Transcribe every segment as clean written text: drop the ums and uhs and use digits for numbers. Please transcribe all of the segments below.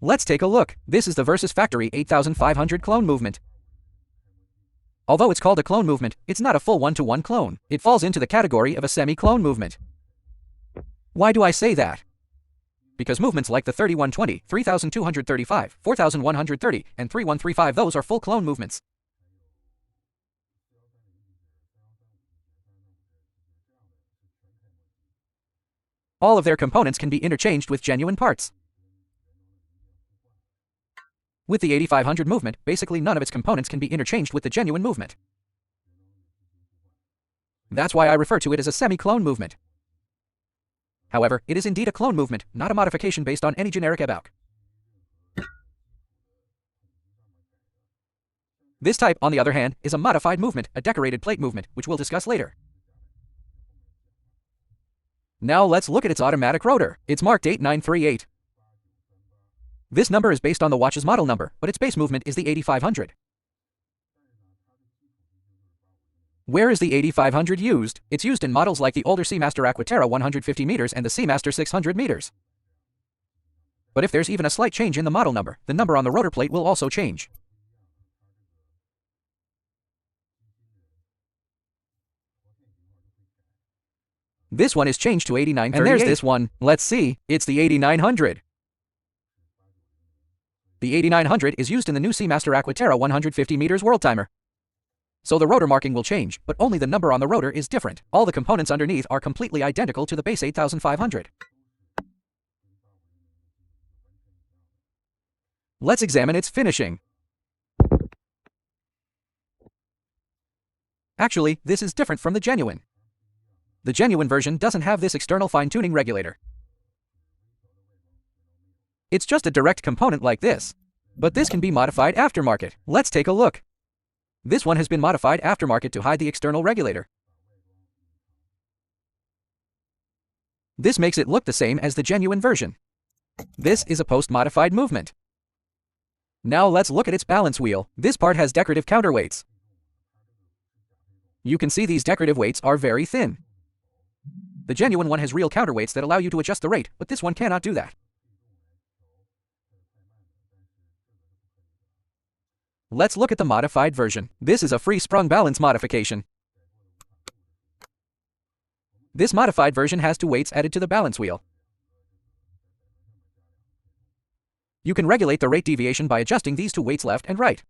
Let's take a look. This is the Versus Factory 8500 clone movement. Although it's called a clone movement, it's not a full one-to-one clone. It falls into the category of a semi-clone movement. Why do I say that? Because movements like the 3120, 3235, 4130, and 3135, those are full clone movements. All of their components can be interchanged with genuine parts. With the 8500 movement, basically none of its components can be interchanged with the genuine movement. That's why I refer to it as a semi-clone movement. However, it is indeed a clone movement, not a modification based on any generic epoch. This type, on the other hand, is a modified movement, a decorated plate movement, which we'll discuss later. Now let's look at its automatic rotor. It's marked 8938. This number is based on the watch's model number, but its base movement is the 8500. Where is the 8500 used? It's used in models like the older Seamaster Aquaterra 150 meters and the Seamaster 600 meters. But if there's even a slight change in the model number, the number on the rotor plate will also change. This one is changed to 8938. And there's this one. Let's see. It's the 8900. The 8900 is used in the new Seamaster Aquaterra 150 meters Worldtimer. So the rotor marking will change, but only the number on the rotor is different. All the components underneath are completely identical to the base 8500. Let's examine its finishing. Actually, this is different from the genuine. The genuine version doesn't have this external fine-tuning regulator. It's just a direct component like this. But this can be modified aftermarket. Let's take a look. This one has been modified aftermarket to hide the external regulator. This makes it look the same as the genuine version. This is a post-modified movement. Now let's look at its balance wheel. This part has decorative counterweights. You can see these decorative weights are very thin. The genuine one has real counterweights that allow you to adjust the rate, but this one cannot do that. Let's look at the modified version. This is a free-sprung balance modification. This modified version has two weights added to the balance wheel. You can regulate the rate deviation by adjusting these two weights left and right.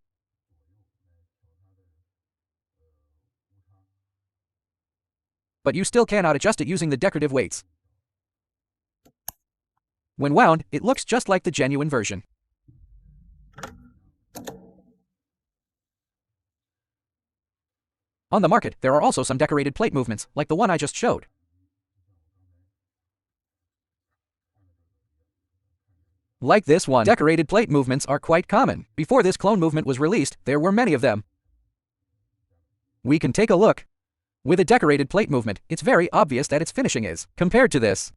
But you still cannot adjust it using the decorative weights. When wound, it looks just like the genuine version. On the market, there are also some decorated plate movements, like the one I just showed. Like this one, decorated plate movements are quite common. Before this clone movement was released, there were many of them. We can take a look. With a decorated plate movement, it's very obvious that its finishing is compared to this.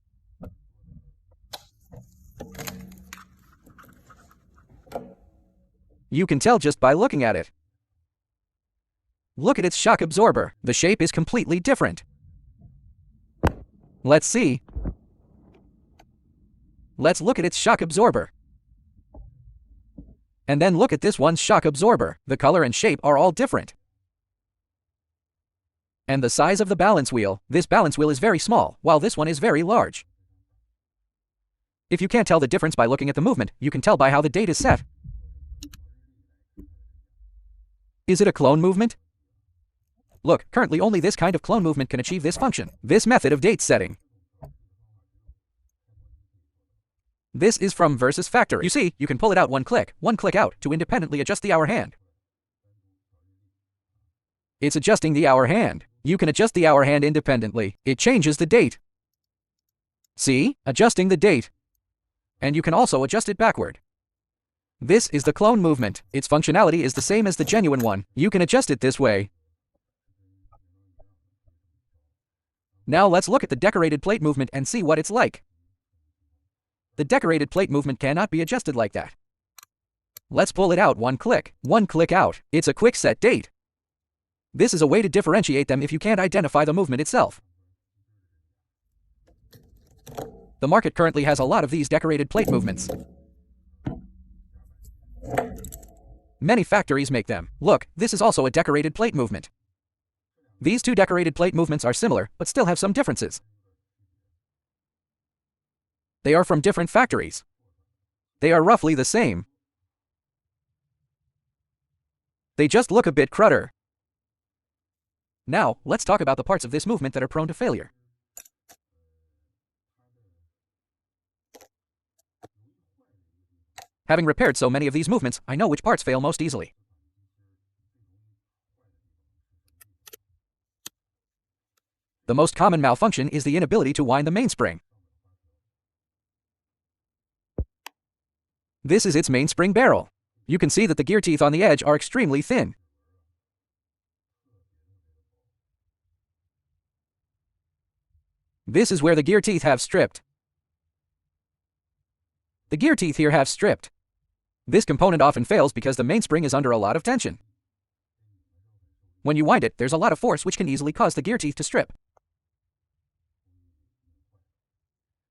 You can tell just by looking at it. Look at its shock absorber. The shape is completely different. Let's see. Let's look at its shock absorber. And then look at this one's shock absorber. The color and shape are all different. And the size of the balance wheel. This balance wheel is very small, while this one is very large. If you can't tell the difference by looking at the movement, you can tell by how the date is set. Is it a clone movement? Look, currently only this kind of clone movement can achieve this function, this method of date setting. This is from Versus Factory. You see, you can pull it out one click out, to independently adjust the hour hand. It's adjusting the hour hand. You can adjust the hour hand independently. It changes the date. See? Adjusting the date. And you can also adjust it backward. This is the clone movement. Its functionality is the same as the genuine one. You can adjust it this way. Now let's look at the decorated plate movement and see what it's like. The decorated plate movement cannot be adjusted like that. Let's pull it out one click out. It's a quick set date. This is a way to differentiate them if you can't identify the movement itself. The market currently has a lot of these decorated plate movements. Many factories make them. Look, this is also a decorated plate movement. These two decorated plate movements are similar, but still have some differences. They are from different factories. They are roughly the same. They just look a bit crudder. Now, let's talk about the parts of this movement that are prone to failure. Having repaired so many of these movements, I know which parts fail most easily. The most common malfunction is the inability to wind the mainspring. This is its mainspring barrel. You can see that the gear teeth on the edge are extremely thin. This is where the gear teeth have stripped. The gear teeth here have stripped. This component often fails because the mainspring is under a lot of tension. When you wind it, there's a lot of force which can easily cause the gear teeth to strip.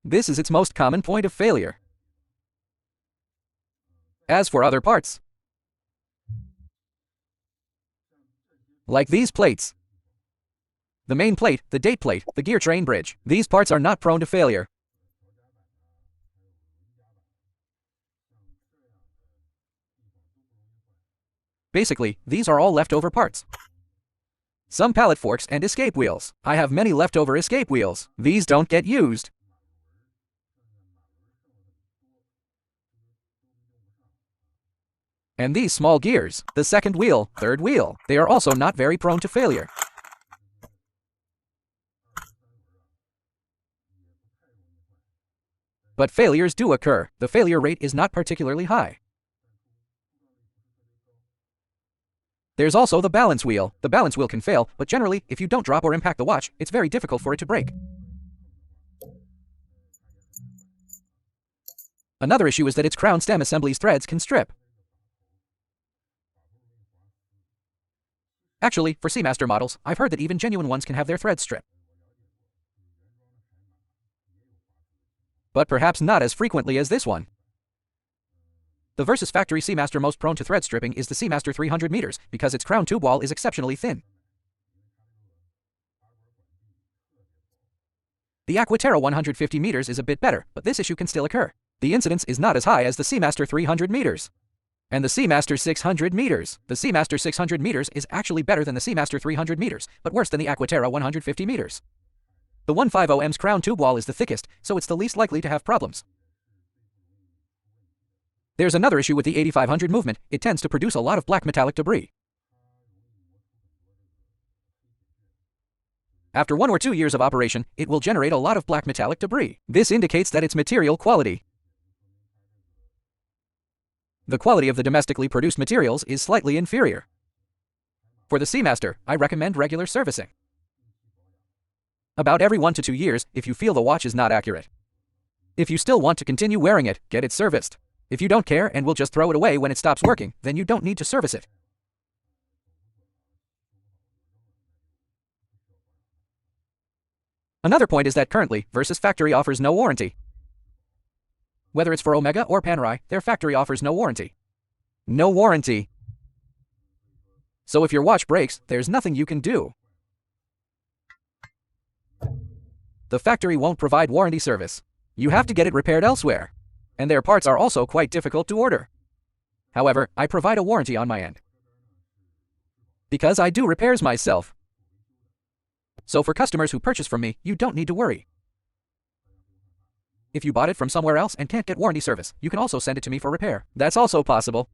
This is its most common point of failure. As for other parts, like these plates, the main plate, the date plate, the gear train bridge, these parts are not prone to failure. Basically, these are all leftover parts. Some pallet forks and escape wheels. I have many leftover escape wheels. These don't get used. And these small gears, the second wheel, third wheel, they are also not very prone to failure. But failures do occur. The failure rate is not particularly high. There's also the balance wheel. The balance wheel can fail, but generally, if you don't drop or impact the watch, it's very difficult for it to break. Another issue is that its crown stem assembly's threads can strip. Actually, for Seamaster models, I've heard that even genuine ones can have their threads strip. But perhaps not as frequently as this one. The Versus factory Seamaster most prone to thread stripping is the Seamaster 300 meters, because its crown tube wall is exceptionally thin. The Aquaterra 150 meters is a bit better, but this issue can still occur. The incidence is not as high as the Seamaster 300 meters. And the Seamaster 600 meters. The Seamaster 600 meters is actually better than the Seamaster 300 meters, but worse than the Aquaterra 150 meters. The 150M's crown tube wall is the thickest, so it's the least likely to have problems. There's another issue with the 8500 movement. It tends to produce a lot of black metallic debris. After 1 or 2 years of operation, it will generate a lot of black metallic debris. This indicates that its material quality. The quality of the domestically produced materials is slightly inferior. For the Seamaster, I recommend regular servicing. About every 1 to 2 years if you feel the watch is not accurate. If you still want to continue wearing it, get it serviced. If you don't care and will just throw it away when it stops working, then you don't need to service it. Another point is that currently, Versus factory offers no warranty. Whether it's for Omega or Panerai, their factory offers no warranty. No warranty. So if your watch breaks, there's nothing you can do. The factory won't provide warranty service. You have to get it repaired elsewhere. And their parts are also quite difficult to order. However, I provide a warranty on my end. Because I do repairs myself. So for customers who purchase from me, you don't need to worry. If you bought it from somewhere else and can't get warranty service, you can also send it to me for repair. That's also possible.